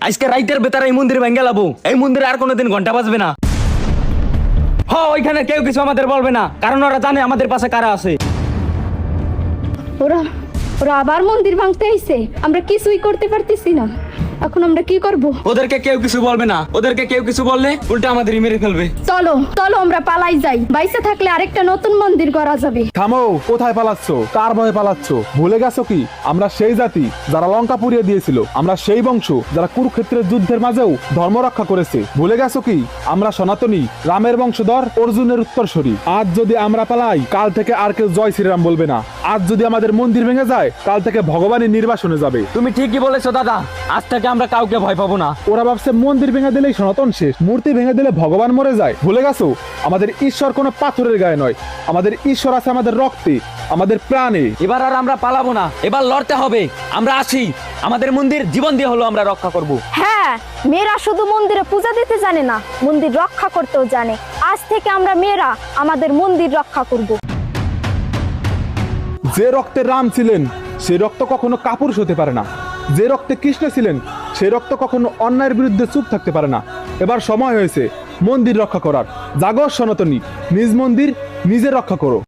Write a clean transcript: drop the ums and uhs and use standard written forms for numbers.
আজকে রাইতের ভেতরে এই মন্দির ভেঙে লাবো। এই মন্দিরে আর কোনোদিন ঘন্টা বাজবে না। ওইখানে কেউ কিছু আমাদের বলবে না, কারণ ওরা জানে আমাদের পাশে কারা আছে। ওরা ওরা আবার মন্দির ভাঙতে আইছে, আমরা কিছুই করতে পারতেছি না। এখন আমরা কি করব? ওদেরকে কেউ কিছু বলবে না, ওদেরকে কেউ কিছু বললে উল্টা আমাদেরই মেরে ফেলবে। চলো চলো আমরা পালাই যাই, বাইসে থাকলে আরেকটা নতুন মন্দির করা যাবে। থামো, কোথায় পালাচ্ছ? কার ভয়ে পালাচ্ছ? ভুলে গেছো কি আমরা সেই জাতি যারা লঙ্কা পুড়িয়ে দিয়েছিল? আমরা সেই বংশ যারা কুরুক্ষেত্রের যুদ্ধের মাঝেও ধর্ম রক্ষা করেছে। ভুলে গেছো কি আমরা সনাতনী, রামের বংশধর, অর্জুনের উত্তরসূরি। আজ যদি আমরা পালাই, কাল থেকে আর কেউ জয় শ্রীরাম বলবে না। আজ যদি আমাদের মন্দির ভেঙে যায়, কাল থেকে ভগবানের নির্বাসনে যাবে। তুমি ঠিকই বলেছো দাদা, আজ থেকে আমরা কাউকে ভয় পাবো না। ওরা ভাবছে মন্দির ভেঙে দিলেই সনাতন শেষ, মূর্তি ভেঙে দিলে ভগবান মরে যায়। ভুলে গেছো আমাদের ঈশ্বর কোনো পাথরের গায়ে নয়, আমাদের ঈশ্বর আছে আমাদের রক্তে, আমাদের প্রাণে। এবার আর আমরা পালাবো না, এবার লড়তে হবে। আমরা আসি, আমাদের মন্দির জীবন দিয়ে হলো আমরা রক্ষা করব। হ্যাঁ, মেয়েরা শুধু মন্দিরে পূজা দিতে জানে না, মন্দির রক্ষা করতেও জানে। আজ থেকে আমরা মেয়েরা আমাদের মন্দির রক্ষা করব। যে রক্তে রাম ছিলেন সে রক্ত কখনো কাপুরুষ হতে পারে না। যে রক্তে কৃষ্ণ ছিলেন সে রক্ত কখনো অন্যায়ের বিরুদ্ধে চুপ থাকতে পারে না। এবার সময় হয়েছে মন্দির রক্ষা করার। জাগো সনাতনী, নিজ মন্দির নিজে রক্ষা করো।